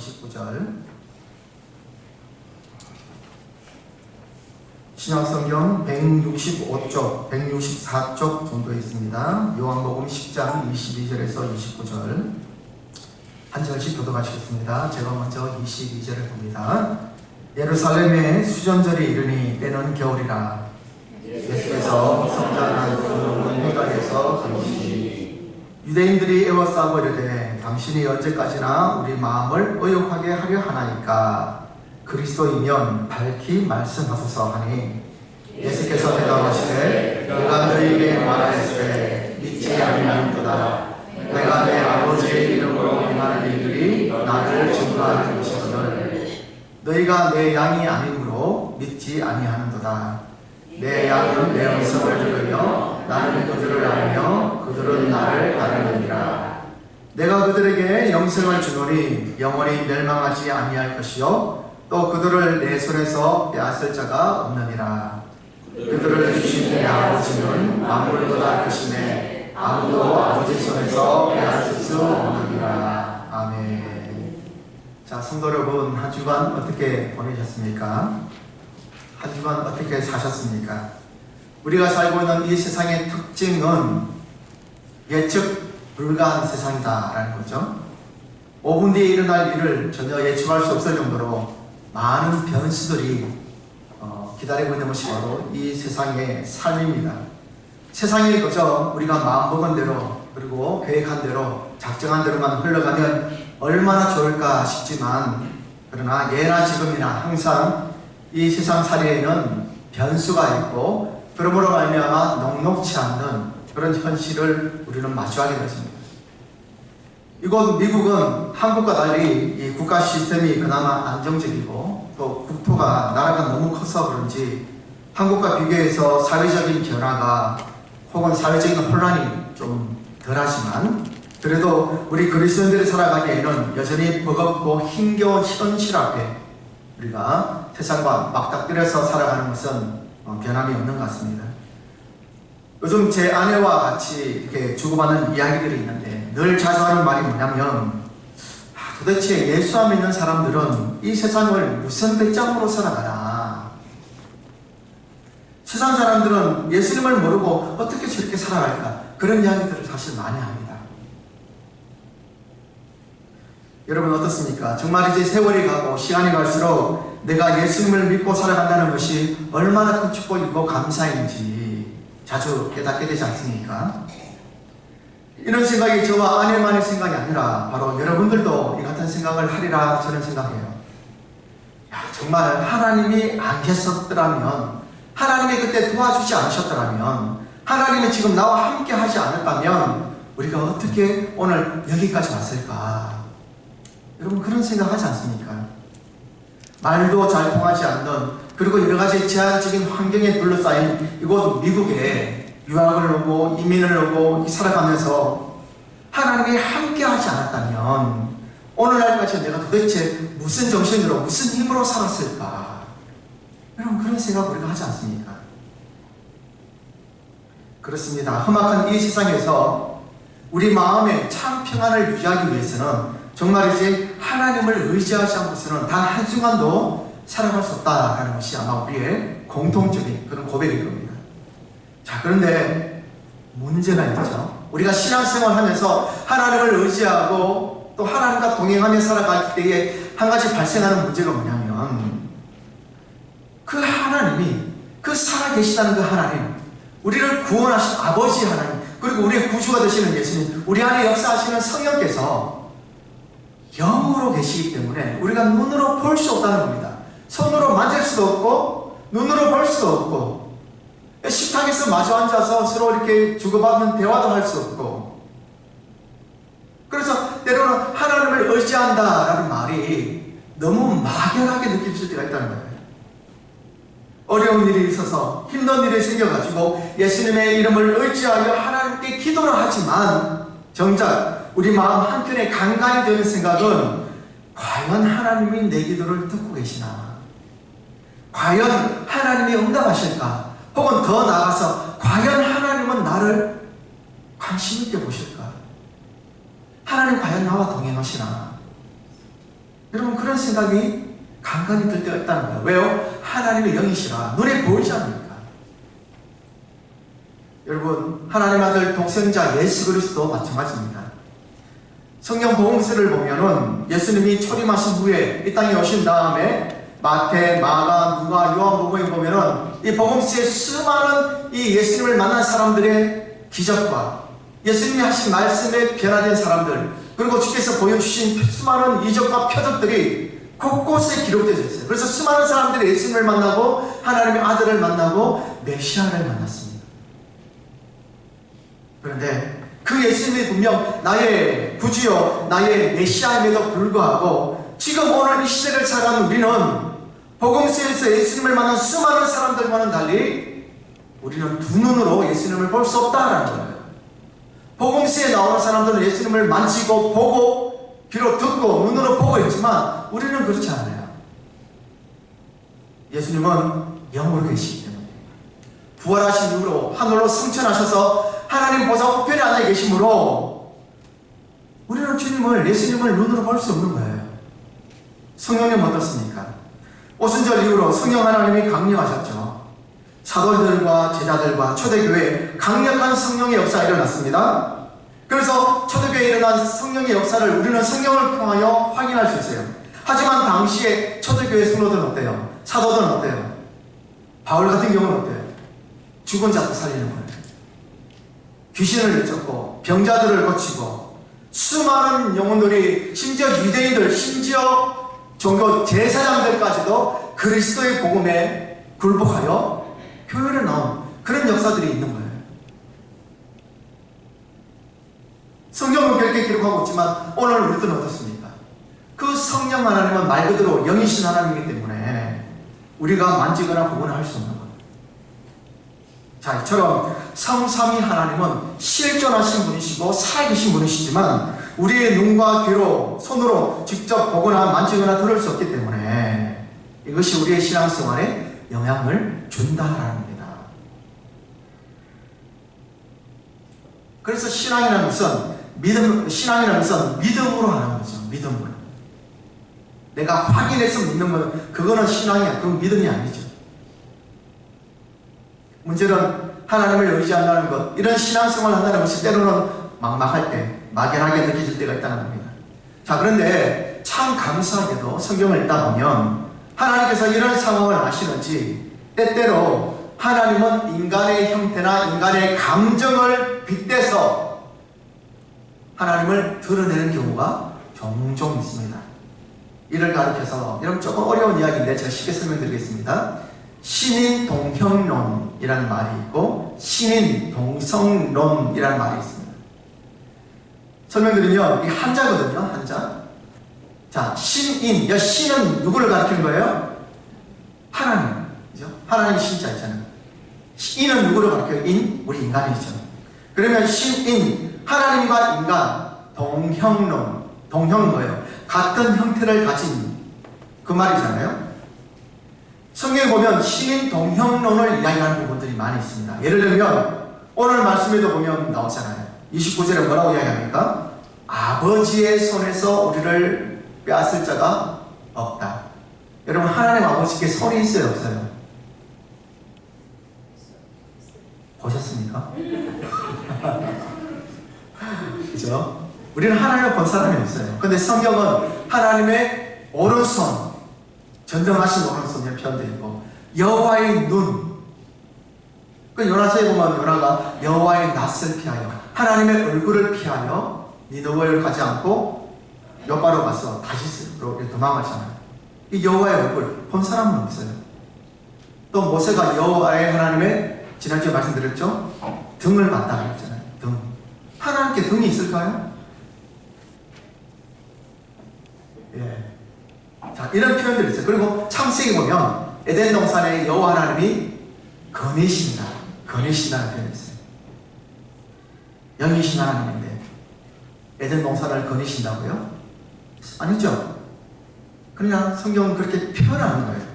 29절. 신약성경 165쪽, 164쪽 정도 있습니다. 요한복음 10장 22절에서 29절 한 절씩 교독하시겠습니다. 제가 먼저 22절을 봅니다. 예루살렘에 수전절이 이르니 때는 겨울이라. 예수께서 성전한 그 회관에서 가시니 유대인들이 애워싸고 이르되 당신이 언제까지나 우리 마음을 의욕하게 하려 하나이까? 그리스도이면 밝히 말씀하소서 하니 예수께서 대답하시되 내가 너희에게 말하였으되 믿지 아니하는도다. 내가 내 아버지의 이름으로 행하는 일들이 나를 증거하는 것이거늘 너희가 내 양이 아니므로 믿지 아니하는도다. 내 양은 내 음성을 들으며 나는 그들을 알며 그들은 나를 따르느니라. 내가 그들에게 영생을 주노니 영원히 멸망하지 아니할 것이요 또 그들을 내 손에서 빼앗을 자가 없느니라. 그들을 주신 내 아버지는 만물보다 크시네 아무도 아버지 손에서 빼앗을 수 없느니라. 아멘. 자, 성도 여러분, 한 주간 어떻게 보내셨습니까? 한 주간 어떻게 사셨습니까? 우리가 살고 있는 이 세상의 특징은 예측 불가한 세상이다라는 거죠. 5분 뒤에 일어날 일을 전혀 예측할 수 없을 정도로 많은 변수들이 기다리고 있는 것이 바로 이 세상의 삶입니다. 세상이 그저 우리가 마음먹은 대로 그리고 계획한 대로 작정한 대로만 흘러가면 얼마나 좋을까 싶지만 그러나 예나 지금이나 항상 이 세상살이에는 변수가 있고 그러므로 말미암아 녹록지 않는 그런 현실을 우리는 마주하게 되었습니다. 이곳 미국은 한국과 달리 이 국가 시스템이 그나마 안정적이고 또 국토가 나라가 너무 커서 그런지 한국과 비교해서 사회적인 변화가 혹은 사회적인 혼란이 좀 덜하지만 그래도 우리 그리스도인들이 살아가기에는 여전히 버겁고 힘겨운 현실 앞에 우리가 세상과 맞닥뜨려서 살아가는 것은 변함이 없는 것 같습니다. 요즘 제 아내와 같이 이렇게 주고받는 이야기들이 있는데 늘 자주 하는 말이 뭐냐면 도대체 예수 안 믿는 사람들은 이 세상을 무슨 배짱으로 살아가나? 세상 사람들은 예수님을 모르고 어떻게 저렇게 살아갈까? 그런 이야기들을 사실 많이 합니다. 여러분 어떻습니까? 정말 이제 세월이 가고 시간이 갈수록 내가 예수님을 믿고 살아간다는 것이 얼마나 큰 축복이고 감사인지 자주 깨닫게 되지 않습니까? 이런 생각이 저와 아내만의 생각이 아니라 바로 여러분들도 이 같은 생각을 하리라 저는 생각해요. 정말 하나님이 안 계셨더라면, 하나님이 그때 도와주지 않으셨더라면, 하나님이 지금 나와 함께 하지 않았다면 우리가 어떻게 오늘 여기까지 왔을까? 여러분 그런 생각하지 않습니까? 말도 잘 통하지 않는 그리고 여러 가지 제한적인 환경에 둘러싸인 이곳 미국에 유학을 오고 이민을 오고 살아가면서 하나님이 함께 하지 않았다면 오늘날까지 내가 도대체 무슨 정신으로 무슨 힘으로 살았을까? 여러분 그런 생각 우리가 하지 않습니까? 그렇습니다. 험악한 이 세상에서 우리 마음의 참 평안을 유지하기 위해서는 정말이지 하나님을 의지하지 않고서는 단 한순간도 살아갈 수 없다라는 것이 아마 우리의 공통적인 그런 고백일 겁니다. 자, 그런데 문제가 있죠. 우리가 신앙생활 하면서 하나님을 의지하고 또 하나님과 동행하며 살아갈 때에 한 가지 발생하는 문제가 뭐냐면 그 하나님이 그 살아계시다는 그 하나님, 우리를 구원하신 아버지 하나님, 그리고 우리의 구주가 되시는 예수님, 우리 안에 역사하시는 성령께서 영으로 계시기 때문에 우리가 눈으로 볼 수 없다는 겁니다. 손으로 만질 수도 없고 눈으로 볼 수도 없고 식탁에서 마주 앉아서 서로 이렇게 주고받는 대화도 할 수 없고 그래서 때로는 하나님을 의지한다라는 말이 너무 막연하게 느껴질 때가 있다는 거예요. 어려운 일이 있어서 힘든 일이 생겨가지고 예수님의 이름을 의지하여 하나님께 기도를 하지만 정작 우리 마음 한켠에 간간이 되는 생각은 과연 하나님이 내 기도를 듣고 계시나? 과연 하나님이 응답하실까? 혹은 더 나아가서 과연 하나님은 나를 관심 있게 보실까? 하나님 과연 나와 동행하시나? 여러분, 그런 생각이 간간히 들 때가 있다는 거예요. 왜요? 하나님의 영이시라 눈에 보이지 않습니까? 여러분, 하나님 아들 독생자 예수 그리스도 마찬가지입니다. 성경 복음서를 보면은 예수님이 초림하신 후에 이 땅에 오신 다음에 마태, 마가, 누가, 요한복음에 보면은 이 복음서에 수많은 이 예수님을 만난 사람들의 기적과 예수님이 하신 말씀에 변화된 사람들, 그리고 주께서 보여주신 수많은 이적과 표적들이 곳곳에 기록되어 있어요. 그래서 수많은 사람들이 예수님을 만나고 하나님의 아들을 만나고 메시아를 만났습니다. 그런데 그 예수님이 분명 나의 구주요, 나의 메시아임에도 불구하고 지금 오늘 이 시대를 살아가는 우리는 복음서에서 예수님을 만난 수많은 사람들과는 달리 우리는 두 눈으로 예수님을 볼 수 없다라는 거예요. 복음서에 나오는 사람들은 예수님을 만지고 보고 귀로 듣고 눈으로 보고 있지만 우리는 그렇지 않아요. 예수님은 영으로 계시기 때문에 부활하신 이후로 하늘로 승천하셔서 하나님 보좌 우편에 앉아 계시므로 우리는 주님을, 예수님을 눈으로 볼 수 없는 거예요. 성령님 어떻습니까? 오순절 이후로 성령 하나님이 강림하셨죠. 사도들과 제자들과 초대교회에 강력한 성령의 역사가 일어났습니다. 그래서 초대교회에 일어난 성령의 역사를 우리는 성경을 통하여 확인할 수 있어요. 하지만 당시에 초대교회 성도들은 어때요? 사도들은 어때요? 바울 같은 경우는 어때요? 죽은 자도 살리는 거예요. 귀신을 내쫓고 병자들을 고치고 수많은 영혼들이, 심지어 유대인들, 심지어 종교 제사장들까지도 그리스도의 복음에 굴복하여 교회를 나온 그런 역사들이 있는 거예요. 성경은 그렇게 기록하고 있지만 오늘 우리들은 어떻습니까? 그 성령 하나님은 말 그대로 영이신 하나님이기 때문에 우리가 만지거나 보거나 할 수 없는 거예요. 자, 이처럼 성삼위 하나님은 실존하신 분이시고 살아계신 분이시지만 우리의 눈과 귀로, 손으로 직접 보거나 만지거나 들을 수 없기 때문에 이것이 우리의 신앙생활에 영향을 준다라는 겁니다. 그래서 신앙이라는 것은 믿음으로 하는 거죠. 믿음으로. 내가 확인해서 믿는 건 그거는 신앙이야. 그건 믿음이 아니죠. 문제는 하나님을 의지한다는 것, 이런 신앙생활을 한다는 것이 때로는 막막할 때, 막연하게 느껴질 때가 있다는 겁니다. 자, 그런데 참 감사하게도 성경을 읽다 보면 하나님께서 이런 상황을 아시는지 때때로 하나님은 인간의 형태나 인간의 감정을 빗대서 하나님을 드러내는 경우가 종종 있습니다. 이를 가리켜서, 여러분 조금 어려운 이야기인데 제가 쉽게 설명드리겠습니다. 신인 동형론이라는 말이 있고 신인 동성론이라는 말이 있습니다. 설명드리면 이 한자거든요. 한자. 자, 신인, 신은 누구를 가리키는 거예요? 하나님. 그죠? 하나님 신자 있잖아요. 인은 누구를 가리켜요? 인, 우리 인간이죠. 그러면 신인, 하나님과 인간, 동형론, 동형은 뭐예요? 같은 형태를 가진 그 말이잖아요. 성경에 보면 신인 동형론을 이야기하는 부분들이 많이 있습니다. 예를 들면 오늘 말씀에도 보면 나오잖아요. 29절에 뭐라고 이야기합니까? 아버지의 손에서 우리를 빼앗을 자가 없다. 여러분, 하나님 아버지께 손이 있어요, 없어요? 보셨습니까? 그죠? 우리는 하나님을 본 사람이 없어요. 근데 성경은 하나님의 오른손, 전정하신 오른손에 표현되어 있고 여호와의 눈, 그 요나서에 보면 요나가 여호와의 낯을 피하여, 하나님의 얼굴을 피하여 니느웨를 가지 않고 요바로 가서 다시스로 도망가잖아요. 이 여호와의 얼굴 본 사람은 없어요. 또 모세가 여호와의 하나님의, 지난주에 말씀드렸죠? 등을 봤다고 했잖아요. 등. 하나님께 등이 있을까요? 예. 자, 이런 표현들이 있어요. 그리고 창세기 보면 에덴 동산에 여호와 하나님이 거니신다, 거니신다는 표현이 있어요. 영이신 하나님인데 에덴 동산을 거니신다고요? 아니죠. 그냥 성경은 그렇게 표현하는 거예요.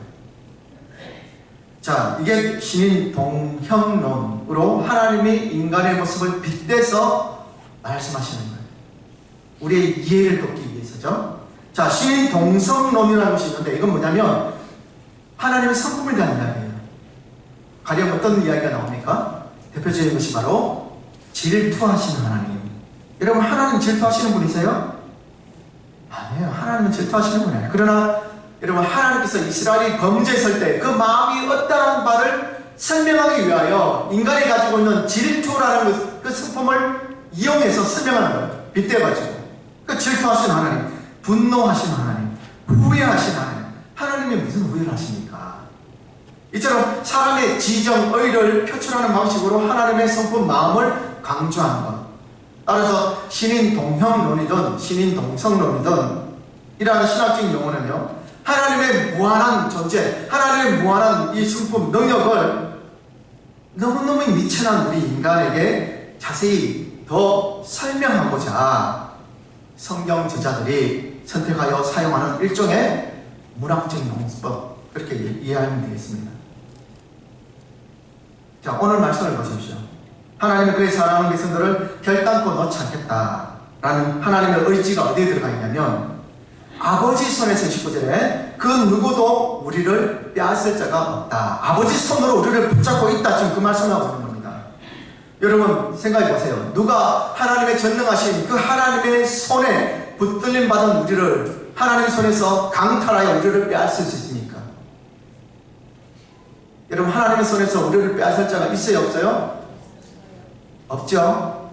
자, 이게 신인 동형론으로 하나님이 인간의 모습을 빗대서 말씀하시는 거예요. 우리의 이해를 돕기 위해서죠. 자, 신인 동성론이라는 것이 있는데 이건 뭐냐면 하나님의 성품에 대한 이야기예요. 가령 어떤 이야기가 나옵니까? 대표적인 것이 바로 질투하시는 하나님. 여러분, 하나님 질투하시는 분이세요? 아니에요. 하나님은 질투하시는 분이 아니에요. 그러나 여러분, 하나님께서 이스라엘이 범죄했을 때 그 마음이 어떠한 바를 설명하기 위하여 인간이 가지고 있는 질투라는 그 성품을 이용해서 설명하는 거예요. 빗대가지고. 그 질투하시는 하나님, 분노하시는 하나님, 후회하시는 하나님. 하나님이 무슨 후회를 하십니까? 이처럼 사람의 지정, 의를 표출하는 방식으로 하나님의 성품, 마음을 강조하는 것. 따라서 신인 동형론이든 신인 동성론이든 이러한 신학적인 용어는요, 하나님의 무한한 존재, 하나님의 무한한 이 성품, 능력을 너무너무 미천한 우리 인간에게 자세히 더 설명하고자 성경 저자들이 선택하여 사용하는 일종의 문학적인 용법, 그렇게 이해하면 되겠습니다. 자, 오늘 말씀을 보십시오. 하나님은 그의 사랑하는 백성들을 결단코 놓지 않겠다라는 하나님의 의지가 어디에 들어가 있냐면 아버지 손에서 19절에 그 누구도 우리를 빼앗을 자가 없다. 아버지 손으로 우리를 붙잡고 있다. 지금 그 말씀을 하고 있는 겁니다. 여러분 생각해 보세요. 누가 하나님의 전능하신 그 하나님의 손에 붙들림 받은 우리를 하나님의 손에서 강탈하여 우리를 빼앗을 수 있습니까? 여러분, 하나님의 손에서 우리를 빼앗을 자가 있어요, 없어요? 없죠?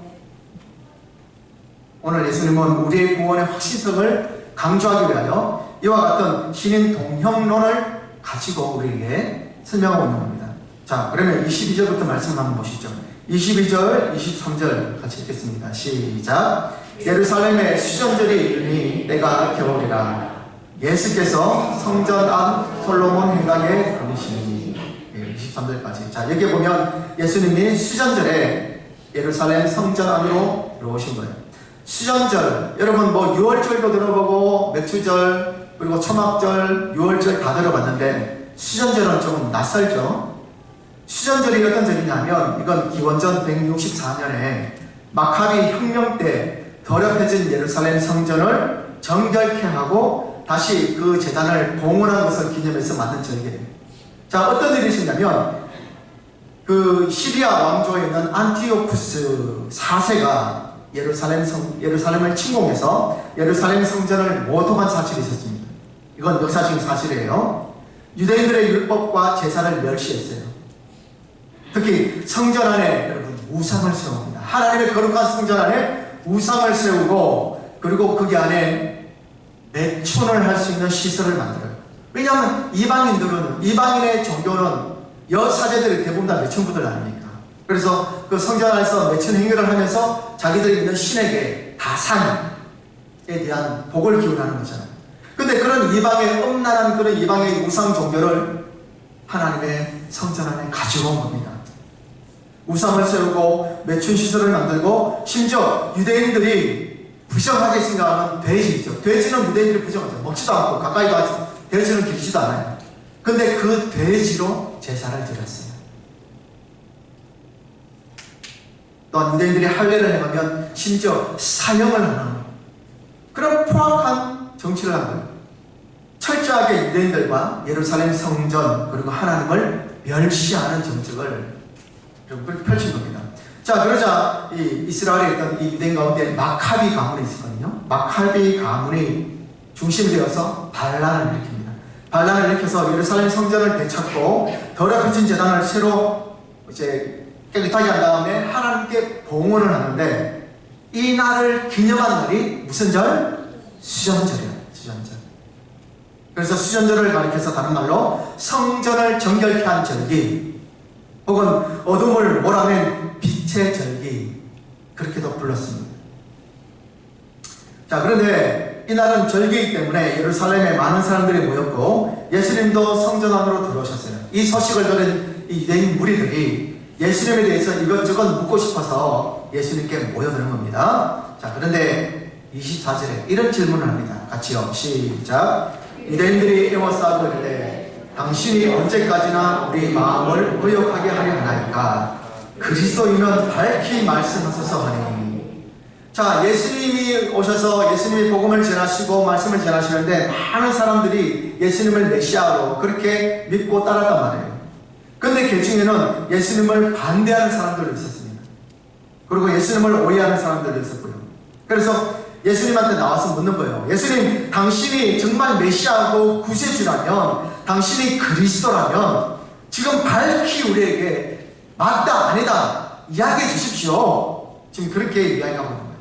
오늘 예수님은 우리의 구원의 확신성을 강조하기 위하여 이와 같은 신인 동형론을 가지고 우리에게 설명하고 있는 겁니다. 자, 그러면 22절부터 말씀 한번 보시죠. 22절, 23절 같이 읽겠습니다. 시작. 예루살렘의 수전절이 이르니 때가 겨울이라. 예수께서 성전 앞 솔로몬 행각에 걸으시니. 23절까지. 자, 여기 보면 예수님이 수전절에 예루살렘 성전 안으로 들어오신 거예요. 수전절, 여러분 뭐 6월절도 들어보고 맥주절, 그리고 초막절, 6월절 다 들어봤는데 수전절은 조금 낯설죠. 수전절이 어떤 절이냐면 이건 기원전 164년에 마카비 혁명 때 더럽혀진 예루살렘 성전을 정결케 하고 다시 그 제단을 봉헌한 것을 기념해서 만든 절기예요. 자, 어떤 일이 있었냐면 그 시리아 왕조에 있는 안티오쿠스 4세가 예루살렘을 침공해서 예루살렘 성전을 모독한 사실이 있었습니다. 이건 역사적인 사실이에요. 유대인들의 율법과 제사를 멸시했어요. 특히 성전 안에 여러분 우상을 세웁니다. 하나님의 거룩한 성전 안에 우상을 세우고 그리고 거기 안에 매춘을 할 수 있는 시설을 만들어요. 왜냐하면 이방인의 종교는 여사제들이 대부분 다 매춘부들 아닙니까? 그래서 그 성전 안에서 매춘 행위를 하면서 자기들이 있는 신에게 다산에 대한 복을 기원하는 거잖아요. 근데 그런 이방의 음란한 그런 이방의 우상 종교를 하나님의 성전 안에 가져온 겁니다. 우상을 세우고 매춘 시설을 만들고 심지어 유대인들이 부정하게 생각하는 돼지죠. 돼지는 유대인들이 부정하죠. 먹지도 않고 가까이 가서 돼지는 기르지도 않아요. 근데 그 돼지로 제사를 드렸어요. 또한 유대인들이 할례를 해가면 심지어 사형을 하는 그런 포악한 정치를 한 거예요. 철저하게 유대인들과 예루살렘 성전 그리고 하나님을 멸시하는 정책을 그렇게 펼친 겁니다. 자, 그러자 이 이스라엘에 있던 이 유대인 가운데 마카비 가문이 있었거든요. 마카비 가문이 중심이 되어서 반란을 일으킵니다. 반란을 일으켜서 예루살렘 성전을 되찾고 더럽혀진 제단을 새로 이제 깨끗하게 한 다음에 하나님께 봉헌을 하는데 이 날을 기념한 날이 무슨 절? 수전절이에요. 수전절. 그래서 수전절을 가리켜서 다른 말로 성전을 정결케 한 절기 혹은 어둠을 몰아낸 빛의 절기 그렇게도 불렀습니다. 자, 그런데 이날은 절기이기 때문에 예루살렘에 많은 사람들이 모였고 예수님도 성전 안으로 들어오셨어요. 이 소식을 들은 이 유대인 무리들이 예수님에 대해서 이것저것 묻고 싶어서 예수님께 모여드는 겁니다. 자, 그런데 24절에 이런 질문을 합니다. 같이요. 시작. 유대인들이 에워싸고이르되 당신이 언제까지나 우리 마음을 의욕하게 하려 하나이까? 그리스도이면 밝히 말씀하소서 하니. 자, 예수님이 오셔서 예수님이 복음을 전하시고 말씀을 전하시는데 많은 사람들이 예수님을 메시아로 그렇게 믿고 따랐단 말이에요. 근데 그 중에는 예수님을 반대하는 사람들도 있었습니다. 그리고 예수님을 오해하는 사람들도 있었고요. 그래서 예수님한테 나와서 묻는 거예요. 예수님, 당신이 정말 메시아고 구세주라면, 당신이 그리스도라면 지금 밝히 우리에게 맞다 아니다 이야기해 주십시오. 지금 그렇게 이야기하고 있는 거예요.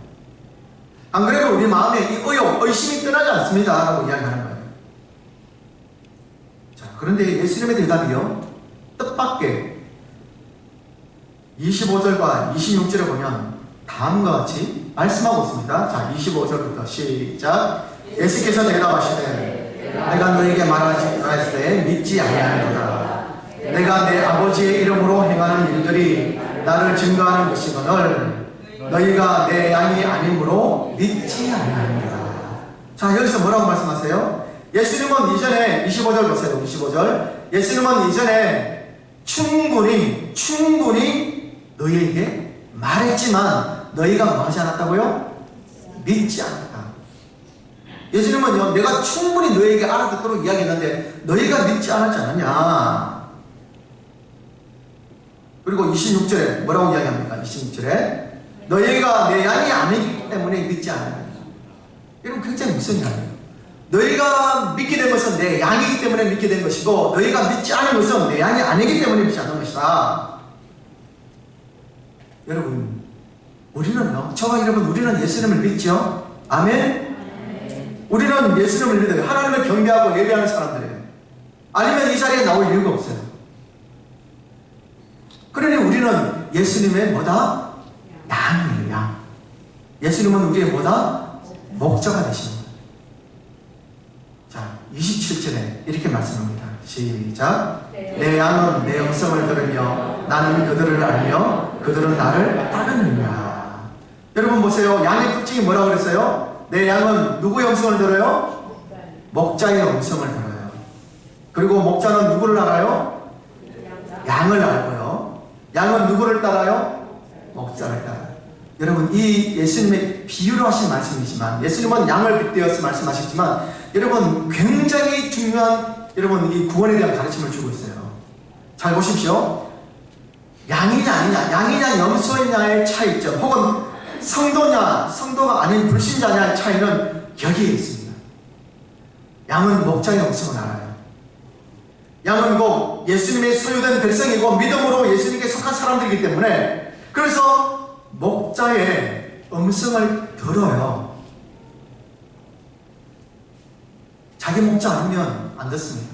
안 그래도 우리 마음에 이 의욕, 의심이 떠나지 않습니다 라고 이야기하는 거예요. 자, 그런데 예수님의 대답이요, 뜻밖의 25절과 26절에 보면 다음과 같이 말씀하고 있습니다. 자, 25절부터 시작. 예수께서 대답하시되 내가 너에게 말하였을 때 믿지 아니하는도다. 내가 내 아버지의 이름으로 행하는 일들이 나를 증거하는 것이거늘 너희가 내 양이 아니므로 믿지 아니하는도다. 자, 여기서 뭐라고 말씀하세요? 예수님은 이전에 25절 보세요. 25절. 예수님은 이전에 충분히 너희에게 말했지만 너희가 뭐 하지 않았다고요? 믿지 않았다. 예수님은요, 내가 충분히 너희에게 알아듣도록 이야기했는데 너희가 믿지 않았지 않았냐. 그리고 26절에 뭐라고 이야기합니까? 26절에 너희가 내 양이 아니기 때문에 믿지 않는다. 여러분, 굉장히 무슨 이야기예요? 너희가 믿게 된 것은 내 양이기 때문에 믿게 된 것이고 너희가 믿지 않은 것은 내 양이 아니기 때문에 믿지 않는 것이다. 여러분, 우리는요, 저와 여러분, 우리는 예수님을 믿죠? 아멘? 우리는 예수님을 믿어요. 하나님을 경배하고 예배하는 사람들이에요. 아니면 이 자리에 나올 이유가 없어요. 그러니 우리는 예수님의 뭐다? 양이에요, 양. 예수님은 우리의 뭐다? 목자가 되십니다. 자, 27절에 이렇게 말씀합니다. 시작. 내 양은 내 음성을 들으며 나는 그들을 알며 그들은 나를 따르느니라. 여러분 보세요. 양의 특징이 뭐라고 그랬어요? 내 양은 누구의 음성을 들어요? 목자의 음성을 들어요. 그리고 목자는 누구를 알아요? 양을 알고요. 양은 누구를 따라요? 목자를 따라요. 여러분, 이 예수님의 비유로 하신 말씀이지만, 예수님은 양을 빗대어서 말씀하셨지만, 여러분 굉장히 중요한 여러분 이 구원에 대한 가르침을 주고 있어요. 잘 보십시오. 양이냐 아니냐, 양이냐 염소이냐의 차이점, 혹은 성도냐 성도가 아닌 불신자냐의 차이는 여기에 있습니다. 양은 목자의 음성을 알아요. 양은 곧 예수님의 소유된 백성이고 믿음으로 예수님께 속한 사람들이기 때문에, 그래서 목자의 음성을 들어요. 자기 목자 아니면 안 듣습니다.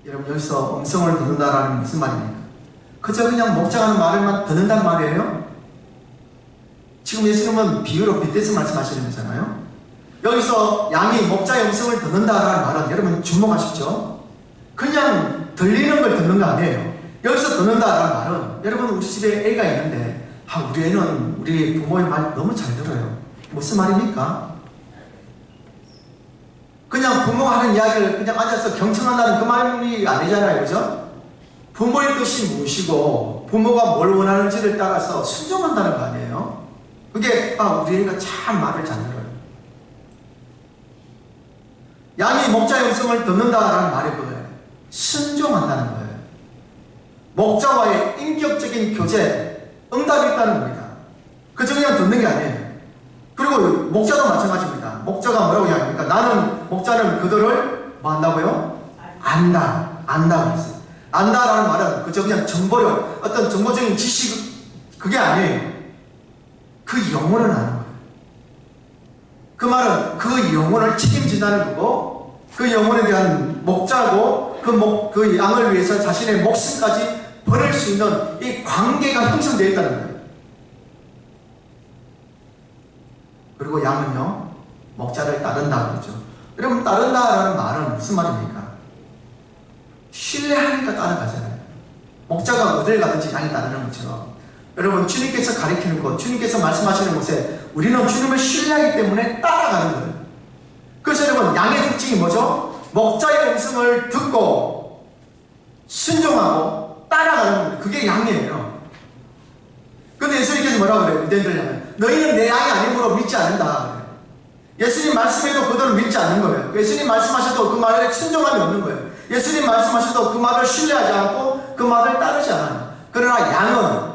여러분, 여기서 음성을 듣는다라는 무슨 말입니까? 그저 그냥 목자가 하는 말을만 듣는다는 말이에요? 지금 예수님은 비유로 빗대서 말씀하시는 거잖아요. 여기서 양이 목자의 음성을 듣는다라는 말은, 여러분 주목하십시오. 그냥 들리는 걸 듣는 거 아니에요. 여기서 듣는다라는 말은, 여러분 우리 집에 애가 있는데 우리 애는 우리 부모의 말 너무 잘 들어요. 무슨 말입니까? 그냥 부모가 하는 이야기를 그냥 앉아서 경청한다는 그 말이 아니잖아요. 그죠? 부모의 뜻이 무엇이고 부모가 뭘 원하는지를 따라서 순종한다는 거 아니에요? 그게 우리 애가 참 말을 잘 들어요. 양이 목자의 음성을 듣는다라는 말이 뭐예요? 순종한다는 거예요. 목자와의 인격적인 교제, 응답이 있다는 겁니다. 그저 그냥 듣는 게 아니에요. 그리고 목자도 마찬가지입니다. 목자가 뭐라고 이야기합니까? 목자는 그들을 뭐 한다고요? 안다고 했어요. 안다라는 말은 그저 그냥 정보력, 어떤 정보적인 지식, 그게 아니에요. 그 영혼을 아는 거예요. 그 말은 그 영혼을 책임진다는 거고, 그 영혼에 대한 목자고, 그 양을 위해서 자신의 목숨까지 버릴 수 있는 이 관계가 형성되어 있다는 거예요. 그리고 양은요, 목자를 따른다 그러죠. 여러분, 따른다라는 말은 무슨 말입니까? 신뢰하니까 따라가잖아요. 목자가 어딜 가든지 양이 따르는 것처럼, 여러분 주님께서 가리키는 것, 주님께서 말씀하시는 곳에 우리는 주님을 신뢰하기 때문에 따라가는 거예요. 그래서 여러분, 양의 특징이 뭐죠? 목자의 음성을 듣고 순종하고 따라가는 거예요. 그게 양이에요. 근데 예수님께서 뭐라고 그래요? 유대인들 향해 너희는 내 양이 아니므로 믿지 않는다. 예수님 말씀에도 그대로 믿지 않는 거예요. 예수님 말씀하셔도 그 말에 순종함이 없는 거예요. 예수님 말씀하셔도 그 말을 신뢰하지 않고 그 말을 따르지 않아요. 그러나 양은,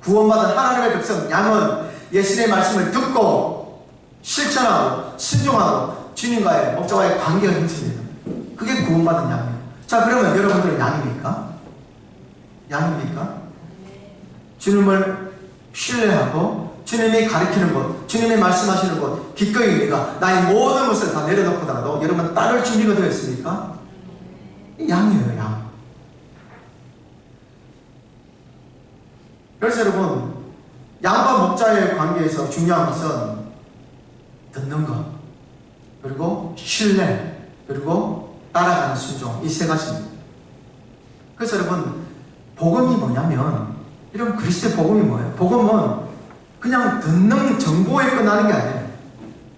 구원받은 하나님의 백성 양은 예수님의 말씀을 듣고 실천하고 순종하고 주님과의 목자와의 관계가 형성돼요. 그게 구원받은 양이에요. 자, 그러면 여러분들은 양입니까? 양입니까? 주님을 신뢰하고 주님이 가르치는 것, 주님이 말씀하시는 것 기꺼이 우리가 나의 모든 것을 다 내려놓고더라도 여러분 따를 준비가 되어 있습니까? 양이에요, 양. 그래서 여러분, 양과 목자의 관계에서 중요한 것은 듣는 것, 그리고 신뢰, 그리고 따라가는 순종, 이 세 가지입니다. 그래서 여러분, 복음이 뭐냐면, 이런 그리스도의 복음이 뭐예요? 복음은 그냥 듣는 정보에 끝나는 게 아니에요.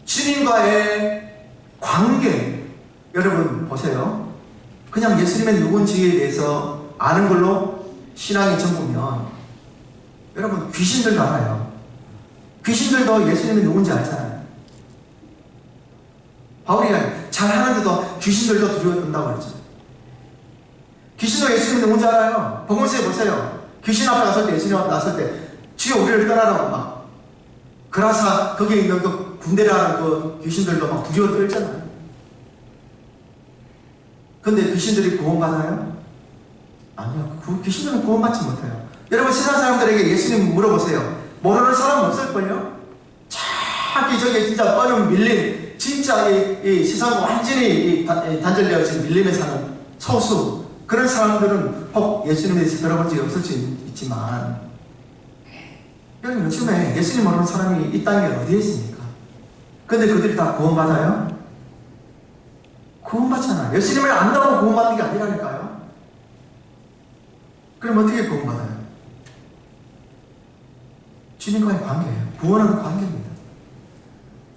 주님과의 관계. 여러분 보세요. 그냥 예수님의 누군지에 대해서 아는 걸로 신앙이 전부면 여러분 귀신들도 알아요. 귀신들도 예수님이 누군지 알잖아요. 바울이 잘하는데도 귀신들도 두려워한다고 그랬죠. 귀신도 예수님이 누군지 알아요. 복음서에 보세요. 귀신 앞에 갔을 때, 예수님 앞에 나설 때 주여 우리를 떠나라고 막 그라사 거기에 있는 그 군대라는 그 귀신들도 막 두려워 떨잖아요. 근데 귀신들이 구원받아요? 아니요. 그 귀신들은 구원받지 못해요. 여러분 세상 사람들에게 예수님 물어보세요. 모르는 사람 없을걸요? 저기 진짜 뻔히 밀린 진짜 이 세상 완전히 단절되어진 밀림에 사는 소수 그런 사람들은 혹 예수님에 대해서 들어본 적이 없을 수 있지만 여러분 요즘에 예수님 모르는 사람이 이 땅에 어디에 있습니까? 근데 그들이 다 구원받아요? 구원받잖아요. 예수님을 안다고 구원받는 게 아니라니까요. 그럼 어떻게 구원받아요? 주님과의 관계예요. 구원은 관계입니다.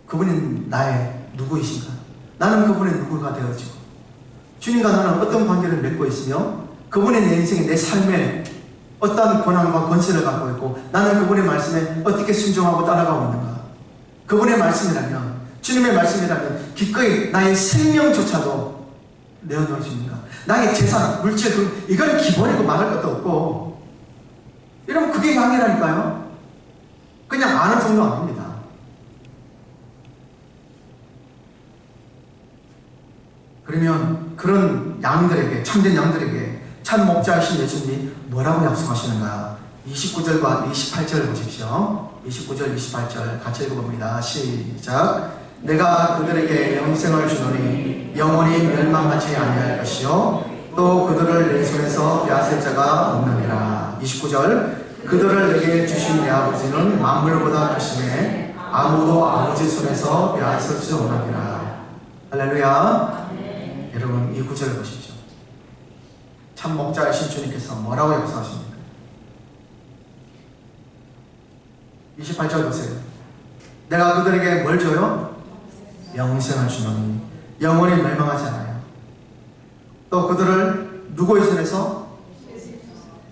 그분이 나의 누구이신가? 나는 그분의 누구가 되어지고 주님과 나는 어떤 관계를 맺고 있으며 그분의 내 인생에 내 삶에 어떤 권한과 권세를 갖고 있고 나는 그분의 말씀에 어떻게 순종하고 따라가고 있는가? 그분의 말씀이라면 주님의 말씀이라면 기꺼이 나의 생명조차도 내어놓을 수 있는가? 나의 재산, 물질, 이거는 기본이고 말할 것도 없고 이러면 그게 양이라니까요. 그냥 아는 정도 아닙니다. 그러면 그런 양들에게, 참된 양들에게 참 목자이신 예수님이 뭐라고 약속하시는가? 29절과 28절 보십시오. 29절, 28절 같이 읽어봅니다. 시작. 내가 그들에게 영생을 주노니 영원히 멸망하지 아니할 것이요 또 그들을 내 손에서 빼앗을 자가 없느니라. 29절. 그들을 내게 주신 내 아버지는 만물보다 크시네 아무도 아버지 손에서 빼앗을 수 없느니라. 할렐루야. 여러분 이 구절을 보십시오. 참 목자이신 주님께서 뭐라고 약속하십니까? 28절 보세요. 내가 그들에게 뭘 줘요? 영생을 주노니 영원히 멸망하지 않아요. 또 그들을 누구의 손에서?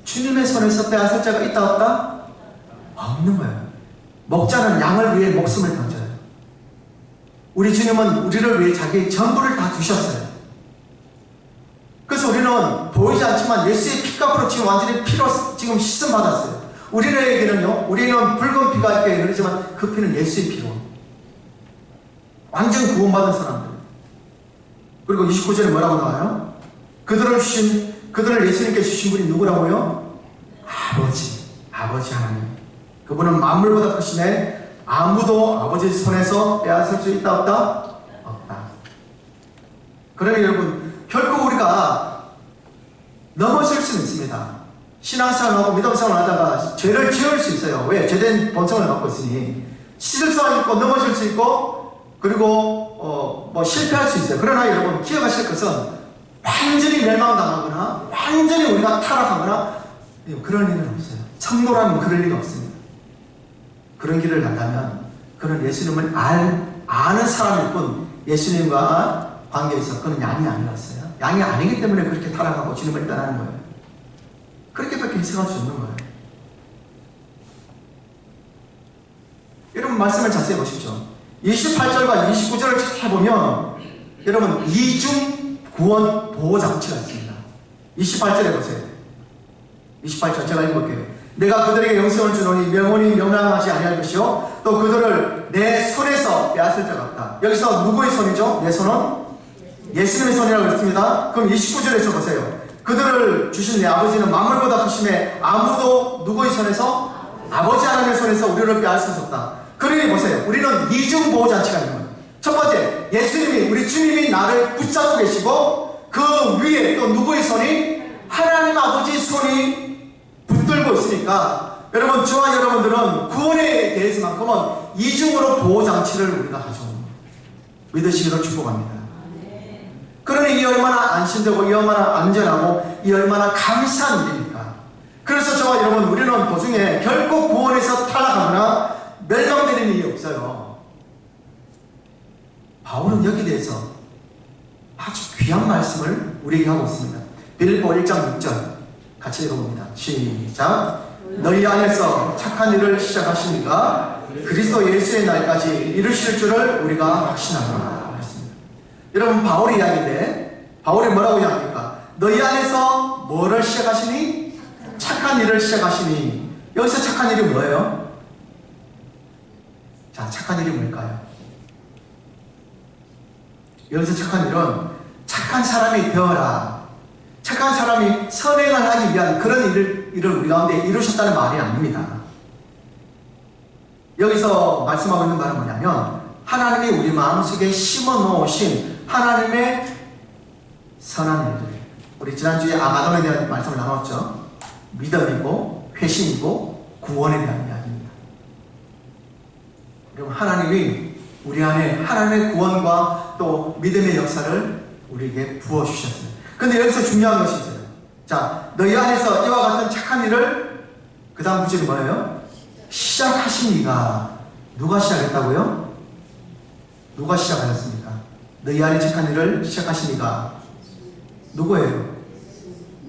주님의 손에서 빼앗을 자가 있다 없다? 없는 거예요. 목자는 양을 위해 목숨을 던져요. 우리 주님은 우리를 위해 자기 전부를 다 주셨어요. 그래서 우리는 보이지 않지만 예수의 피값으로 지금 완전히 피로 지금 씻음 받았어요. 우리에게는요, 우리는 붉은 피가 있게 흐르지만 그 피는 예수의 피로 완전 구원받은 사람들. 그리고 29절에 뭐라고 나와요? 그들을 예수님께 주신 분이 누구라고요? 아버지 하나님. 그분은 만물보다 크시네 아무도 아버지 손에서 빼앗을 수 있다 없다? 없다. 그러니 여러분 결코 우리가 넘어질 수는 있습니다. 신앙생활하고 믿음생활을 하다가 죄를 지을 수 있어요. 왜? 죄된 본성을 갖고 있으니 실수할 수 있고 넘어질 수 있고 그리고 실패할 수 있어요. 그러나 여러분 기억하실 것은 완전히 멸망당하거나 완전히 우리가 타락하거나 그런 일은 없어요. 성도라면 그럴 리가 없습니다. 그런 길을 간다면 그는 예수님을 아는 사람일 뿐 예수님과 관계에서 그는 양이 아니었어요. 양이 아니기 때문에 그렇게 타락하고 주님을 떠나는 거예요. 그렇게밖에 해석할 수 없는 거예요. 여러분 말씀을 자세히 보십시오. 28절과 29절을 찾아보면 여러분 이중 구원 보호 장치가 있습니다. 28절에 보세요. 28절 제가 읽어볼게요. 내가 그들에게 영생을 주노니 영원히 멸망하지 아니할 것이요 또 그들을 내 손에서 빼앗을 자 같다. 여기서 누구의 손이죠? 내 손은 예수님의 손이라고 했습니다. 그럼 29절에서 보세요. 그들을 주신 내 아버지는 만물보다 크심에 아무도 누구의 손에서? 아버지 하나님의 손에서 우리를 빼앗을 수 없다. 그러니 보세요. 우리는 이중 보호 장치가 있는 거예요. 첫 번째, 예수님이 우리 주님이 나를 붙잡고 계시고 그 위에 또 누구의 손이? 하나님 아버지의 손이 붙들고 있으니까 여러분 저와 여러분들은 구원에 대해서만큼은 이중으로 보호 장치를 우리가 가져옵니다. 믿으시기를 축복합니다. 그러니 이 얼마나 안심되고 이 얼마나 안전하고 이 얼마나 감사한 일입니까? 그래서 저와 여러분 우리는 도중에 결코 구원에서 탈락하거나 멸망되는 일이 없어요. 바울은 여기에 대해서 아주 귀한 말씀을 우리에게 하고 있습니다. 빌립보 1장 6절 같이 읽어봅니다. 시작. 너희 안에서 착한 일을 시작하시니까 그리스도 예수의 날까지 이루실 줄을 우리가 확신하노라. 여러분 바울의 이야기인데 바울이 뭐라고 이야기합니까? 너희 안에서 뭐를 시작하시니? 착한 일을 시작하시니. 여기서 착한 일이 뭐예요? 자, 착한 일이 뭘까요? 여기서 착한 일은 착한 사람이 되어라. 착한 사람이 선행을 하기 위한 그런 일을 우리 가운데 이루셨다는 말이 아닙니다. 여기서 말씀하고 있는 말은 뭐냐면 하나님이 우리 마음속에 심어 놓으신 하나님의 선한 일들. 우리 지난주에 아마존에 대한 말씀을 나눴죠. 믿음이고 회심이고 구원에 대한 이야기입니다. 그럼 하나님이 우리 안에 하나님의 구원과 또 믿음의 역사를 우리에게 부어주셨어요. 근데 여기서 중요한 것이 있어요. 자, 너희 안에서 이와 같은 착한 일을 그 다음 구절이 뭐예요? 시작하십니까? 누가 시작했다고요? 누가 시작하셨습니까? 너희 안에 착한 일을 시작하십니까? 누구예요?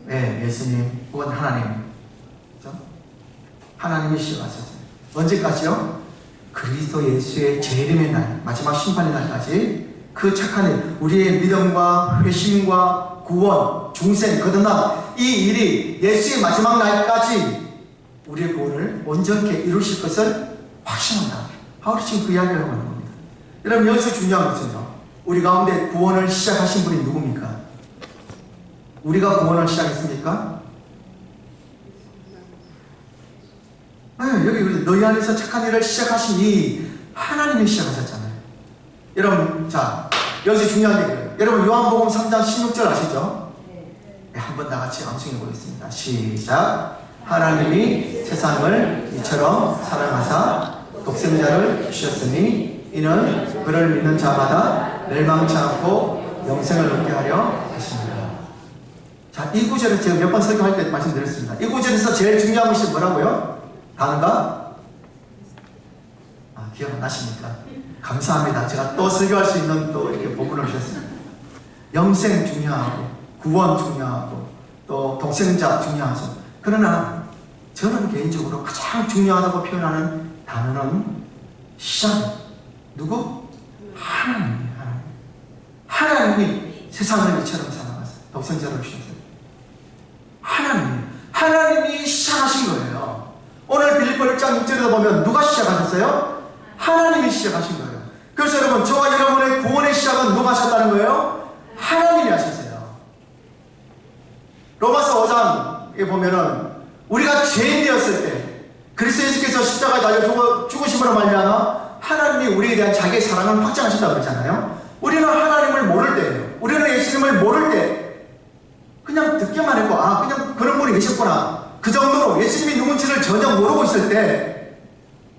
네, 예수님 혹은 하나님. 그렇죠? 하나님이 시작하셨어요. 언제까지요? 그리스도 예수의 재림의 날, 마지막 심판의 날까지 그 착한 일, 우리의 믿음과 회심과 구원, 중생, 거듭남, 이 일이 예수의 마지막 날까지 우리의 구원을 온전케 이루실 것을 확신한다. 바울이 지금 그 이야기를 하고 있는 겁니다. 여러분 여기서 중요한 것은요, 우리 가운데 구원을 시작하신 분이 누굽니까? 우리가 구원을 시작했습니까? 아니, 여기 너희 안에서 착한 일을 시작하시니 하나님이 시작하셨잖아요. 여러분, 자, 여기서 중요한 얘기예요. 여러분 요한복음 3장 16절 아시죠? 네, 한번 다 같이 암송해 보겠습니다. 시작. 하나님이 세상을 이처럼 사랑하사 독생자를 주셨으니 이는 그를 믿는 자마다 멸망치 않고 영생을 얻게 하려 하십니다. 자, 이 구절을 제가 몇 번 설교할 때 말씀드렸습니다. 이 구절에서 제일 중요한 것이 뭐라고요? 단어가? 기억 안 나십니까? 감사합니다. 제가 또 설교할 수 있는 또 이렇게 본문을 주셨습니다. 영생 중요하고 구원 중요하고 또 독생자 중요하죠. 그러나 저는 개인적으로 가장 중요하다고 표현하는 단어는 시작. 누구? 하나님이에요. 하나님이 세상을 이처럼 사랑하셨어요. 독생자를 주셨어요. 하나님이 시작하신 거예요. 오늘 빌립보 1장 6절에서 보면 누가 시작하셨어요? 하나님이 시작하신 거예요. 그래서 여러분, 저와 여러분의 구원의 시작은 누가 하셨다는 거예요? 하나님이 하셨어요. 로마서 5장에 보면은 우리가 죄인 되었을 때 그리스도 예수께서 십자가에 달려 죽으심으로 말미암아 하나님이 우리에 대한 자기의 사랑을 확증하신다고 그러잖아요. 우리는 하나님을 모를 때예요. 우리는 예수님을 모를 때 그냥 듣기만 했고, 그냥 그런 분이 계셨구나, 그 정도로 예수님이 누군지를 전혀 모르고 있을 때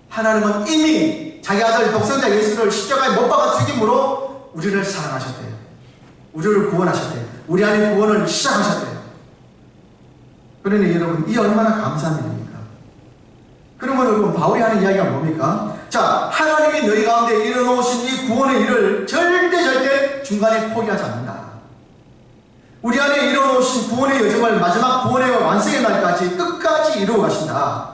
하나님은 이미 자기 아들 독생자 예수를 십자가에 못 박아 죽임으로 우리를 사랑하셨대요. 우리를 구원하셨대요. 우리 안에 구원을 시작하셨대요. 그러니 여러분, 이 얼마나 감사한 일입니까? 그러면 여러분, 바울이 하는 이야기가 뭡니까? 자, 하나님이 너희 가운데 이뤄놓으신 이 구원의 일을 절대 중간에 포기하지 않는다. 우리 안에 이뤄놓으신 구원의 여정을 마지막 구원의 완성의 날까지 끝까지 이루어 가신다.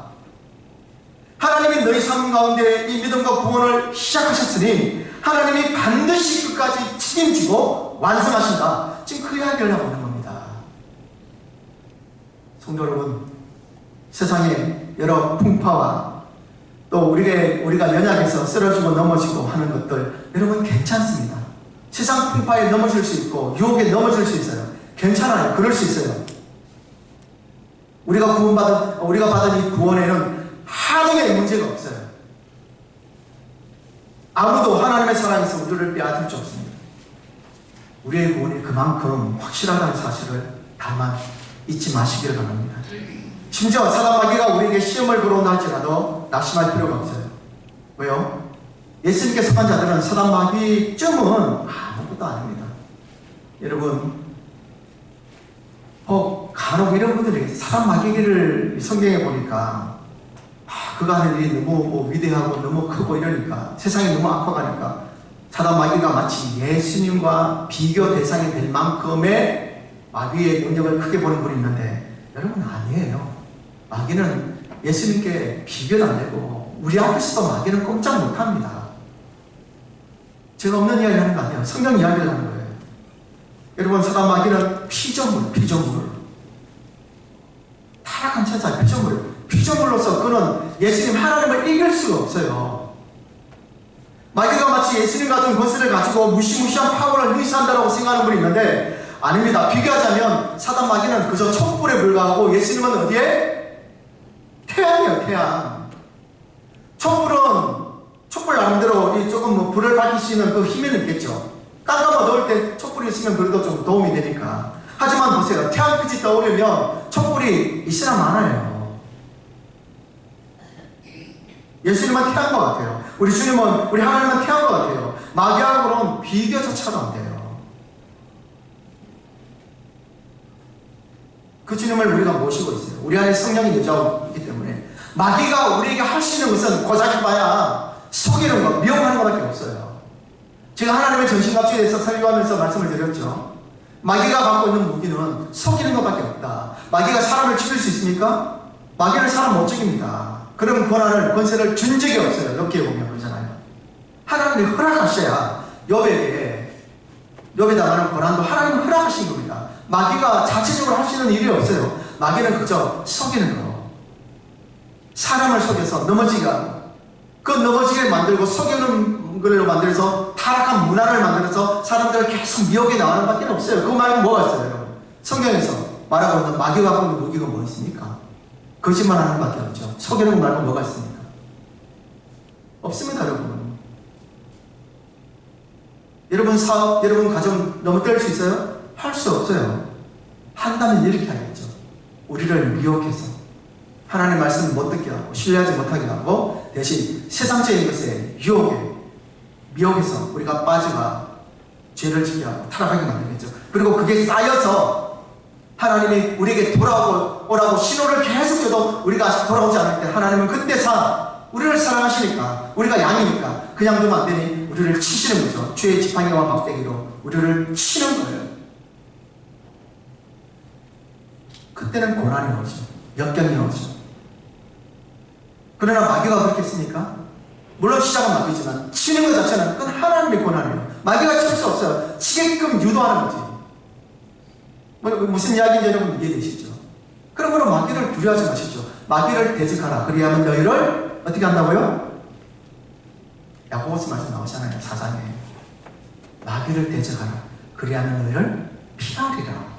하나님이 너희 삶 가운데 이 믿음과 구원을 시작하셨으니 하나님이 반드시 끝까지 책임지고 완성하신다. 지금 그 이야기를 하고 있는 겁니다. 성도 여러분, 세상에 여러 풍파와 또 우리가 연약해서 쓰러지고 넘어지고 하는 것들 여러분 괜찮습니다. 세상 풍파에 넘어질 수 있고 유혹에 넘어질 수 있어요. 괜찮아요. 그럴 수 있어요. 우리가 받은 이 구원에는 하나의 문제가 없어요. 아무도 하나님의 사랑에서 우리를 빼앗을 수 없습니다. 우리의 구원이 그만큼 확실하다는 사실을 다만 잊지 마시기를 바랍니다. 심지어 사단 마귀가 우리에게 시험을 걸어온다 할지라도 낙심할 필요가 없어요. 왜요? 예수님께 속한 자들은 사단 마귀쯤은 아무것도 아닙니다. 여러분, 간혹 이런 분들이 사단 마귀를 성경에 보니까 그가 하는 일이 너무 위대하고 너무 크고 이러니까 세상이 너무 아파가니까 사단 마귀가 마치 예수님과 비교 대상이 될 만큼의 마귀의 능력을 크게 보는 분이 있는데 여러분 아니에요. 마귀는 예수님께 비교도 안 되고 우리 앞에서도 마귀는 꼼짝 못합니다. 제가 없는 이야기 하는 거 아니에요. 성경 이야기를 하는 거예요. 여러분, 사단 마귀는 피조물 타락한 천사 피조물로서 그는 예수님 하나님을 이길 수가 없어요. 마귀가 마치 예수님 같은 권세를 가지고 무시무시한 파워를 행사한다고 생각하는 분이 있는데 아닙니다. 비교하자면 사단 마귀는 그저 촛불에 불과하고 예수님은 어디에? 태양이에요. 태양. 촛불 나름대로 조금 불을 밝힐 수 있는 그 힘이 있겠죠. 깜깜 어두울 때 촛불이 있으면 그래도 좀 도움이 되니까. 하지만 보세요. 태양빛이 떠오르면 촛불이 있으나 많아요. 예수님은 태양과 같아요. 우리 주님은, 우리 하나님은 태양과 같아요. 마귀하고는 비교조차도 안 돼요. 그 주님을 우리가 모시고 있어요. 우리 안에 성령이 내주하고 있기 때문에 마귀가 우리에게 할 수 있는 것은 고작 봐야 속이는 것, 미혹하는 것밖에 없어요. 제가 하나님의 전신갑주에 대해서 설교하면서 말씀을 드렸죠. 마귀가 갖고 있는 무기는 속이는 것밖에 없다. 마귀가 사람을 죽일 수 있습니까? 마귀는 사람 못 죽입니다. 그런 권세를 준 적이 없어요. 욥기에 보면 그러잖아요. 하나님이 허락하셔야 욥에게 당하는 고난도 하나님이 허락하신 겁니다. 마귀가 자체적으로 할 수 있는 일이 없어요. 마귀는 그저 속이는 거. 사람을 속여서 넘어지게 하고 그 넘어지게 만들고 속이는 걸로 만들어서 타락한 문화를 만들어서 사람들을 계속 미혹에 나가는 밖에 없어요. 그 말은 뭐가 있어요? 성경에서 말하고 있는 마귀가 갖고 있는 무기가 뭐 있습니까? 거짓말하는 밖에 없죠. 속이는 거 말고 뭐가 있습니까? 없습니다, 여러분. 여러분 사업, 여러분 가정 넘어뜨릴 수 있어요? 할 수 없어요. 한다면 이렇게 하겠죠. 우리를 미혹해서 하나님의 말씀을 못 듣게 하고 신뢰하지 못하게 하고 대신 세상적인 것에 유혹에 미혹해서 우리가 빠져가 죄를 짓게 하고 타락하게 만들겠죠. 그리고 그게 쌓여서 하나님이 우리에게 돌아오라고 신호를 계속 줘도 우리가 돌아오지 않을 때 하나님은 그때 우리를 사랑하시니까 우리가 양이니까 그냥 두면 안 되니 우리를 치시는 거죠. 죄의 지팡이와 막대기로 우리를 치는 거예요. 그때는 고난이 오죠. 역경이 오죠. 그러나 마귀가 그렇게 했습니까? 물론 시작은 마귀지만 치는 것 자체는 그건 하나님의 고난이에요. 마귀가 칠 수 없어요. 치게끔 유도하는 거지. 무슨 이야기인지 여러분 이해되시죠? 그러므로 마귀를 두려워하지 마시죠. 마귀를 대적하라. 그리하면 너희를 어떻게 한다고요? 야고보서 말씀 나오잖아요. 4장에 마귀를 대적하라. 그리하면 너희를 피하리라.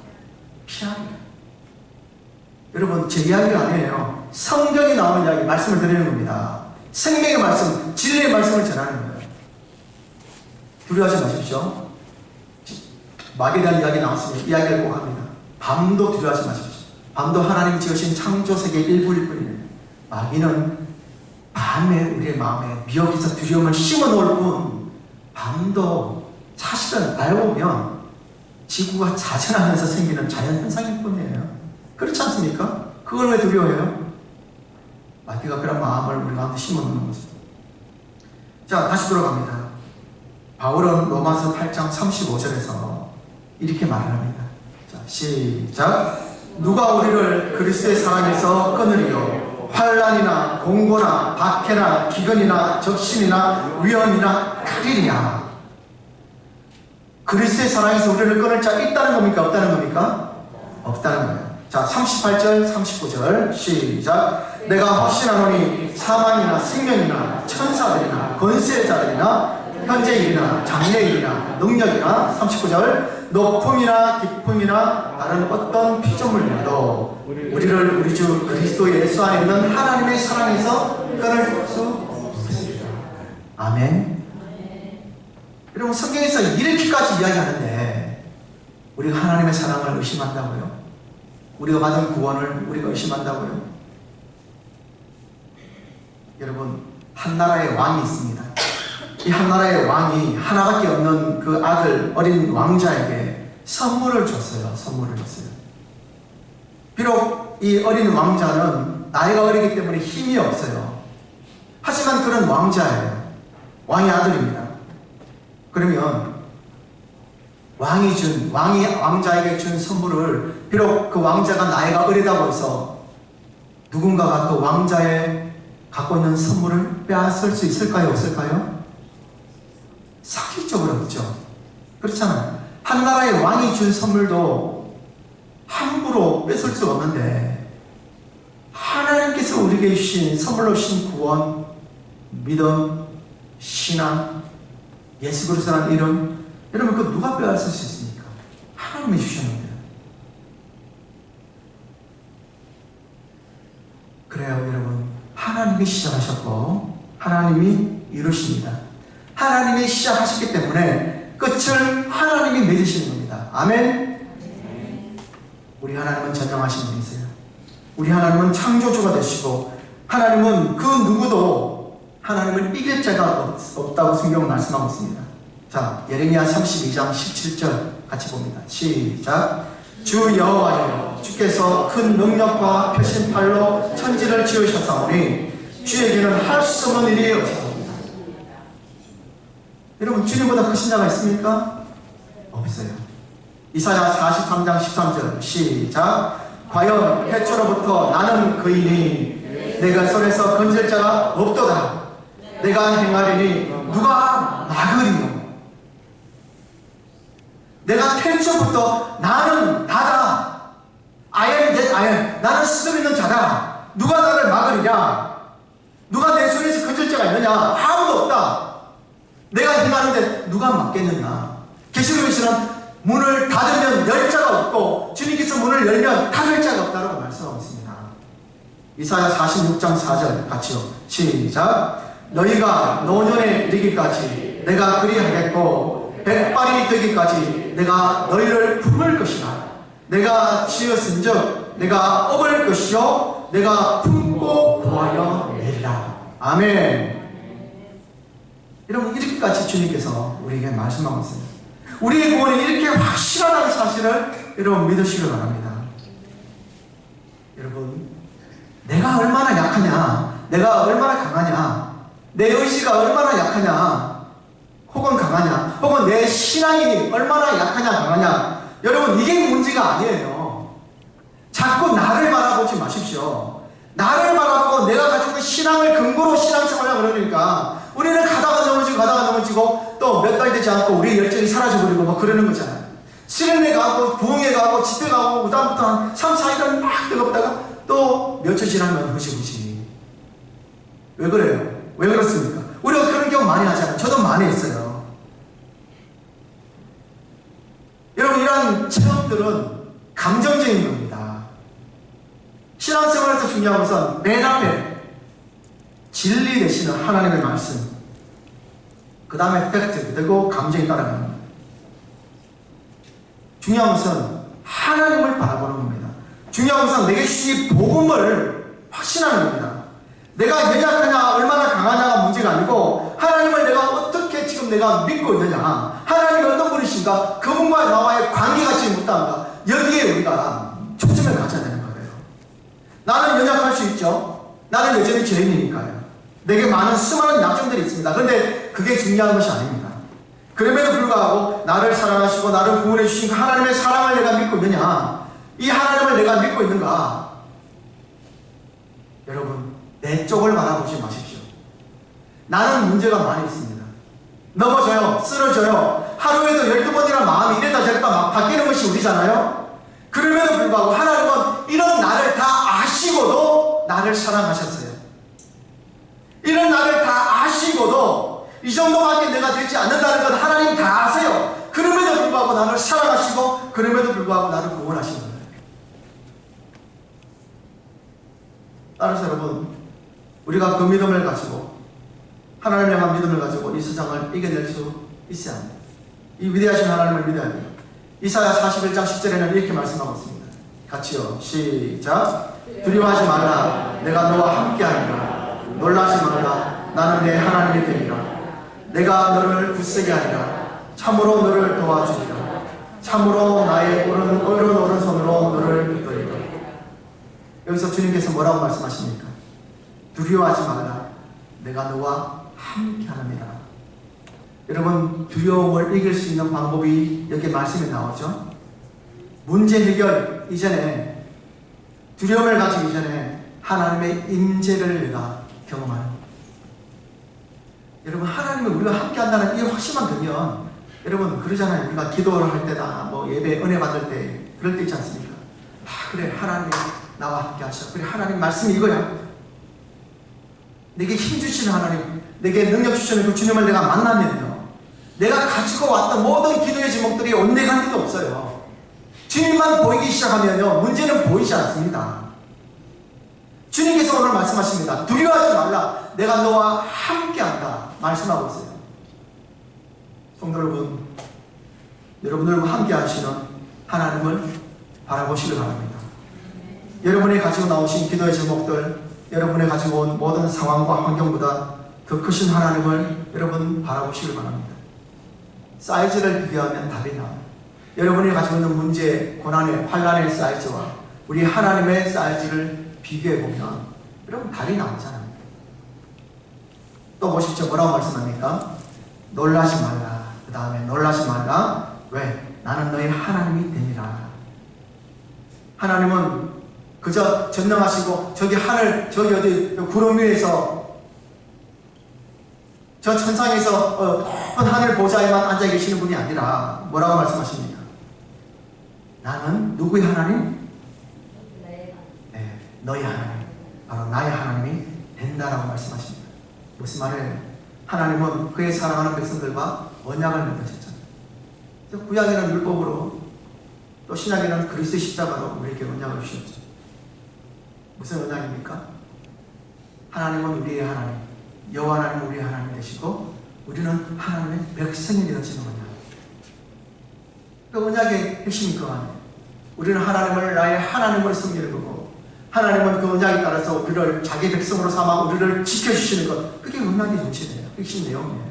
여러분 제 이야기가 아니에요. 성경에 나오는 이야기 말씀을 드리는 겁니다. 생명의 말씀, 진리의 말씀을 전하는 거예요. 두려워하지 마십시오. 마귀에 대한 이야기 나왔으면 이야기를 꼭 합니다. 밤도 두려워하지 마십시오. 밤도 하나님이 지으신 창조세계의 일부일 뿐이에요. 마귀는 밤에 우리의 마음에 미혹해서 두려움을 심어놓을 뿐 밤도 사실은 알고 보면 지구가 자전하면서 생기는 자연현상일 뿐이에요. 그렇지 않습니까? 그걸 왜 두려워해요? 마귀가 그런 마음을 우리 가운데 심어놓는 거죠. 자, 다시 돌아갑니다. 바울은 로마서 8장 35절에서 이렇게 말을 합니다. 자, 시작. 누가 우리를 그리스도의 사랑에서 끊으리요? 환난이나 공고나 박해나 기근이나 적신이나 위험이나 칼이냐. 그리스도의 사랑에서 우리를 끊을 자 있다는 겁니까? 없다는 겁니까? 없다는 거예요. 자, 38절 39절 시작. 내가 확신하노니 사망이나 생명이나 천사들이나 권세자들이나 현재일이나 장래일이나 능력이나 39절 높음이나 깊음이나 다른 어떤 피조물이라도 우리를 우리 주 그리스도 예수 안에 있는 하나님의 사랑에서 끊을 수 없습니다. 아멘. 여러분, 성경에서 이렇게까지 이야기하는데 우리가 하나님의 사랑을 의심한다고요? 우리가 받은 구원을 우리가 의심한다고요? 여러분, 한 나라의 왕이 있습니다. 이 한 나라의 왕이 하나밖에 없는 그 아들 어린 왕자에게 선물을 줬어요. 선물을 줬어요. 비록 이 어린 왕자는 나이가 어리기 때문에 힘이 없어요. 하지만 그런 왕자예요. 왕의 아들입니다. 그러면 왕이 왕자에게 준 선물을, 비록 그 왕자가 나이가 어리다고 해서 누군가가 그 왕자의 갖고 있는 선물을 빼앗을 수 있을까요? 없을까요? 상식적으로 없죠. 그렇잖아요. 한 나라의 왕이 준 선물도 함부로 뺏을 수 없는데, 하나님께서 우리에게 주신 선물로 주신 구원, 믿음, 신앙, 예수 그리스도라는 이름, 여러분, 그 누가 빼앗을 수 있습니까? 하나님이 주셨는데. 그래요, 여러분. 하나님이 시작하셨고 하나님이 이루십니다. 하나님이 시작하셨기 때문에 끝을 하나님이 맺으시는 겁니다. 아멘. 우리 하나님은 전능하신 분이세요. 우리 하나님은 창조주가 되시고, 하나님은 그 누구도 하나님을 이길 자가 없다고 성경은 말씀하고 있습니다. 자, 예레미야 32장 17절 같이 봅니다. 시작. 주 여호와여, 주께서 큰 능력과 표신팔로 천지를 지으셨사오니 주에게는 할 수 없는 일이 없습니다. 여러분, 주님보다 크신 자가 있습니까? 없어요. 이사야 43장 13절 시작. 과연 해초로부터 나는 그이니 내가 손에서 건질 자가 없도다. 내가 행하리니 누가 막으리요. 내가 태초부터 나는 나다. I am that I am. 나는 스스로 있는 자다. 누가 나를 막으리냐? 누가 내 손에서 건질 자가 있느냐? 아무도 없다. 내가 행하는데 누가 막겠느냐? 계시록에서는 문을 닫으면 열 자가 없고 주님께서 문을 열면 닫을 자가 없다고 말씀하고 있습니다. 이사야 46장 4절 같이요. 시작. 너희가 노년에 이르기까지 내가 그리하겠고 백발이 되기까지 내가 너희를 품을 것이다. 내가 지었은즉 내가 업을 것이요 내가 품고 구하여 내리라. 아멘. 여러분, 이렇게까지 주님께서 우리에게 말씀하고 있습니다. 우리의 구원이 이렇게 확실하다는 사실을 여러분 믿으시길 바랍니다. 여러분, 내가 얼마나 약하냐, 내가 얼마나 강하냐, 내 의지가 얼마나 약하냐 혹은 강하냐, 혹은 내 신앙이 얼마나 약하냐 강하냐, 여러분, 이게 문제가 아니에요. 자꾸 나를 바라보지 마십시오. 나를 바라보고 내가 가지고 있는 신앙을 근거로 신앙생활을 하려고 그러니까 우리는 가다가 넘어지고 또 몇 달 되지 않고 우리의 열정이 사라져버리고 막 그러는 거잖아요. 수련회 가고 부흥회 가고 집회 가고 그다음부터 한 3, 4일간 막 뜨겁다가 또 며칠 지나면 흐지부지. 왜 그래요? 왜 그렇습니까? 우리가 그런 경우 많이 하잖아요. 저도 많이 했어요. 여러분, 이러한 체험들은 감정적인 겁니다. 신앙생활에서 중요한 것은 맨 앞에 진리 되시는 하나님의 말씀, 그 다음에 팩트, 그리고 감정이 따라가는 겁니다. 중요한 것은 하나님을 바라보는 겁니다. 중요한 것은 내게 주신 복음을 확신하는 겁니다. 내가 연약하냐 얼마나 강하냐가 문제가 아니고 하나님을 내가 어떻게 지금 내가 믿고 있느냐, 하나님이 어떤 분이신가, 그분과 나와의 관계가 지금 어떠한가, 여기에 우리가 초점을 가져야 되는 거예요. 나는 연약할 수 있죠. 나는 여전히 죄인이니까요. 내게 많은 수많은 약점들이 있습니다. 그런데 그게 중요한 것이 아닙니다. 그럼에도 불구하고 나를 사랑하시고 나를 구원해 주신 그 하나님의 사랑을 내가 믿고 있느냐, 이 하나님을 내가 믿고 있는가. 여러분, 내 쪽을 바라보지 마십시오. 나는 문제가 많이 있습니다. 넘어져요. 쓰러져요. 하루에도 12번이나 마음이 이랬다 저랬다 막 바뀌는 것이 우리잖아요. 그럼에도 불구하고 하나님은 이런 나를 다 아시고도 나를 사랑하셨어요. 이런 나를 다 아시고도 이 정도밖에 내가 되지 않는다는 건 하나님 다 아세요. 그럼에도 불구하고 나를 사랑하시고 그럼에도 불구하고 나를 구원하신 거예요. 따라서 여러분, 우리가 그 믿음을 가지고 하나님을 향한 믿음을 가지고 이 세상을 이겨낼 수 있어야 합니다. 이 위대하신 하나님을 믿어야 합니다. 이사야 41장 10절에는 이렇게 말씀하고 있습니다. 같이요. 시작. 두려워하지 말라. 내가 너와 함께하리라. 놀라지 말라. 나는 내 하나님이 되리라. 내가 너를 굳세게 하리라. 참으로 너를 도와주리라. 참으로 나의 오른손으로 너를 붙들리라. 여기서 주님께서 뭐라고 말씀하십니까? 두려워하지 말라. 내가 너와 함께하느니라. 여러분, 두려움을 이길 수 있는 방법이 여기 말씀에 나오죠. 문제 해결 이전에, 두려움을 가지기 전에 하나님의 임재를 내가 경험하는 것. 여러분, 하나님이 우리가 함께한다는 이 확신만 들면, 여러분 그러잖아요. 우리가 기도를 할 때나 뭐 예배 은혜 받을 때 그럴 때 있지 않습니까? 그래, 하나님이 나와 함께 하셔. 그래, 하나님 말씀이 이거야. 내게 힘 주시는 하나님, 내게 능력 주시는 그 주님을 내가 만나면요, 내가 가지고 왔던 모든 기도의 제목들이 온데간데도 없어요. 주님만 보이기 시작하면요, 문제는 보이지 않습니다. 주님께서 오늘 말씀하십니다. 두려워하지 말라. 내가 너와 함께한다 말씀하고 있어요. 성도 여러분, 여러분들과 함께 하시는 하나님을 바라보시길 바랍니다. 여러분이 가지고 나오신 기도의 제목들, 여러분이 가지고 온 모든 상황과 환경보다 더 크신 하나님을 여러분 바라보시길 바랍니다. 사이즈를 비교하면 답이 나와요. 여러분이 가지고 있는 문제, 고난의, 환난의 사이즈와 우리 하나님의 사이즈를 비교해보면 여러분 답이 나오잖아요. 또 보십시오. 뭐라고 말씀합니까? 놀라지 말라. 그 다음에 놀라지 말라. 왜? 나는 너의 하나님이 되니라. 하나님은 그저 전능하시고 저기 하늘, 저기 어디 구름 위에서 저 천상에서 높은 하늘 보좌에만 앉아 계시는 분이 아니라 뭐라고 말씀하십니까? 나는 누구의 하나님? 네, 너의 하나님, 바로 나의 하나님이 된다라고 말씀하십니다. 무슨 말이에요? 하나님은 그의 사랑하는 백성들과 언약을 맺으셨잖아요. 구약에는 율법으로, 또 신약에는 그리스도의 십자가로 우리에게 언약을 주셨죠. 무슨 언약입니까? 하나님은 우리의 하나님, 여호와 하나님은 우리의 하나님 되시고 우리는 하나님의 백성이 되어지는 언약. 그 언약의 핵심이 그 안에 우리는 하나님을 나의 하나님으로 섬기는 거고, 하나님은 그 언약에 따라서 우리를 자기 백성으로 삼아 우리를 지켜주시는 것, 그게 언약의 정신이에요. 핵심 내용이에요.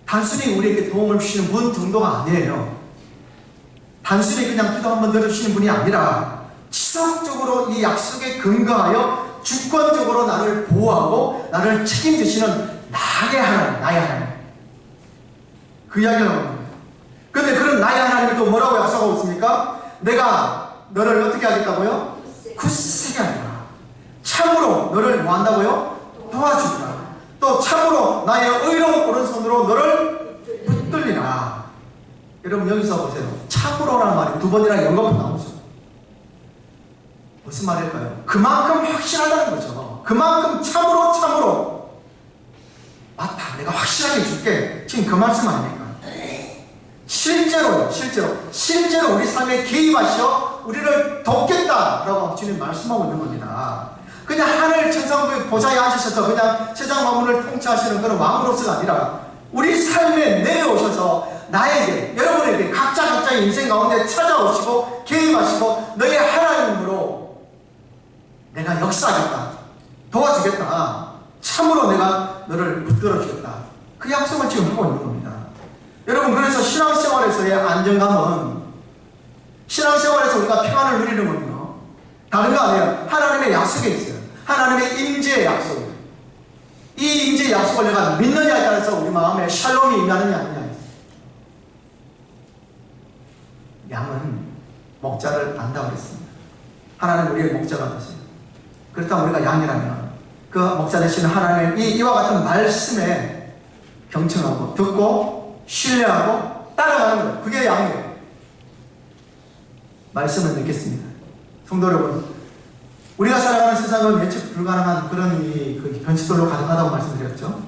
단순히 우리에게 도움을 주시는 분 정도가 아니에요. 단순히 그냥 기도 한번 들어주시는 분이 아니라 지속적으로 이 약속에 근거하여 주권적으로 나를 보호하고 나를 책임지시는 나의 하나님, 나의 하나님. 그 이야기를 하는 겁니다. 그런데 그런 나의 하나님이 또 뭐라고 약속하고 있습니까? 내가 너를 어떻게 하겠다고요? 굳세게 하리라. 참으로 너를 뭐 한다고요? 도와주리라. 또 참으로 나의 의로운 오른손으로 너를 붙들리라. 여러분 여기서 보세요. 참으로라는 말이 두 번이나 연거푸 나오죠. 무슨 말일까요? 그만큼 확실하다는 거죠. 그만큼 참으로 맞다, 내가 확실하게 줄게. 지금 그 말씀 아닙니까? 실제로 우리 삶에 개입하셔 우리를 돕겠다라고 주님 말씀하고 있는 겁니다. 그냥 하늘 천상부의 보좌에 앉으셔서 그냥 세상 만물을 통치하시는 그런 왕으로서가 아니라 우리 삶에 내려오셔서 나에게, 여러분에게 각자의 인생 가운데 찾아오시고 개입하시고 너의 하나님으로 내가 역사하겠다, 도와주겠다, 참으로 내가 너를 붙들어주겠다, 그 약속을 지금 하고 있는 겁니다. 여러분, 그래서 신앙생활에서의 안정감은, 신앙생활에서 우리가 평안을 누리는 건요, 다른 거 아니에요. 하나님의 약속에 있어요. 하나님의 임재의 약속이에요. 이 임재의 약속을 내가 믿느냐에 따라서 우리 마음에 샬롬이 임하느냐 아니냐. 양은 목자를 안다고 했습니다. 하나님 우리의 목자가 되세요. 그렇다면 우리가 양이라면 그 목자 되시는 하나님의 이와 같은 말씀에 경청하고 듣고 신뢰하고 따라가는 거예요. 그게 양이에요. 말씀을 믿겠습니다. 성도 여러분, 우리가 살아가는 세상은 예측 불가능한 그런 그 변수들로 가득하다고 말씀드렸죠.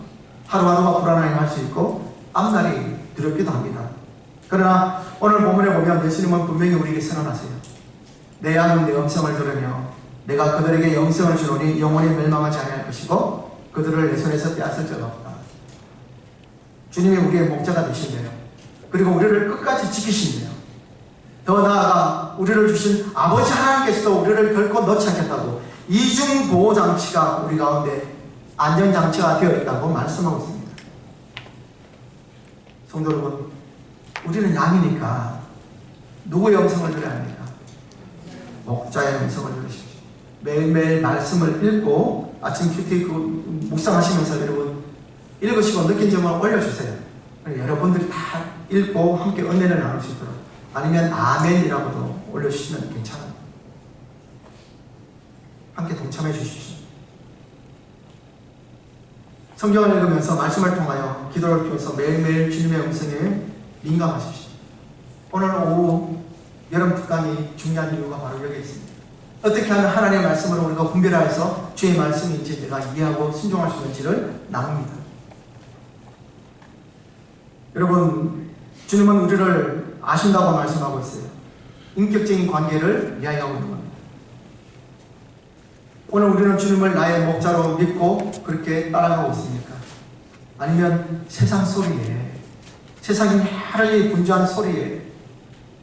하루하루가 불안하게 할 수 있고 앞날이 두렵기도 합니다. 그러나 오늘 본문에 보면 예수님은 분명히 우리에게 선언하세요. 내 양은 내 음성을 들으며 내가 그들에게 영생을 주노니 영원히 멸망하지 아니할 것이고 그들을 내 손에서 빼앗을 자가 없다. 주님이 우리의 목자가 되신대요. 그리고 우리를 끝까지 지키신대요. 더 나아가 우리를 주신 아버지 하나님께서도 우리를 결코 놓지 않겠다고 이중 보호장치가 우리 가운데 안전장치가 되어 있다고 말씀하고 있습니다. 성도 여러분, 우리는 양이니까 누구의 음성을 들어야 합니까? 목자의 음성을 들으십시오. 매일매일 말씀을 읽고 아침 큐티 묵상하시면서 여러분 읽으시고 느낀 점을 올려주세요. 여러분들이 다 읽고 함께 은혜를 나눌 수 있도록, 아니면 아멘이라고도 올려주시면 괜찮아요. 함께 동참해 주십시오. 성경을 읽으면서 말씀을 통하여 기도를 통해서 매일매일 주님의 음성에 민감하십시오. 오늘 오후 여름 특강이 중요한 이유가 바로 여기 있습니다. 어떻게 하면 하나님의 말씀으로 우리가 분별해서 주의 말씀인지 내가 이해하고 순종할 수 있는지를 나눕니다. 여러분, 주님은 우리를 아신다고 말씀하고 있어요. 인격적인 관계를 이야기하고 있는 겁니다. 오늘 우리는 주님을 나의 목자로 믿고 그렇게 따라가고 있습니까? 아니면 세상 소리에, 세상이 하루에 분주한 소리에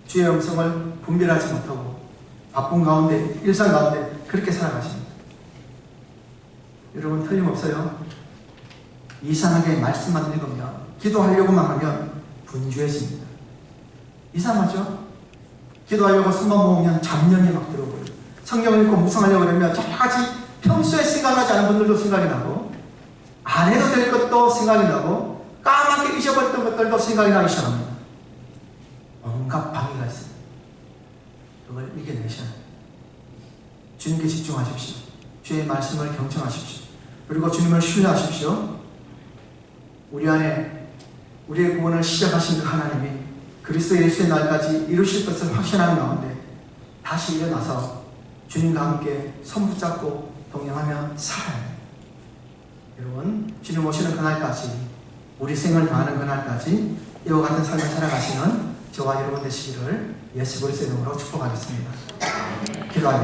주의 음성을 분별하지 못하고 바쁜 가운데, 일상 가운데 그렇게 살아가십니다. 여러분, 틀림없어요. 이상하게 말씀만 읽으면, 기도하려고만 하면 분주해집니다. 이상하죠? 기도하려고 손만 모으면 잡념이 막 들어오고요. 성경을 읽고 묵상하려고 그러면 여러 가지 평소에 생각하지 않은 분들도 생각이 나고, 안 해도 될 것도 생각이 나고, 까맣게 잊어버렸던 것들도 생각이 나기 시작합니다. 온갖 방해가 있습니다. 그걸 이겨내셔야 합니다. 주님께 집중하십시오. 주의 말씀을 경청하십시오. 그리고 주님을 신뢰하십시오. 우리 안에 우리의 구원을 시작하신 그 하나님이 그리스도 예수의 날까지 이루실 것을 확신하는 가운데 다시 일어나서 주님과 함께 손 붙잡고 동행하며 살아야 해요. 여러분, 주님 오시는 그날까지, 우리 생을 다하는 그날까지 이와 같은 삶을 살아가시는 저와 여러분 되시기를 예수 그리스도의 이름으로 축복하겠습니다. 기도하겠습니다.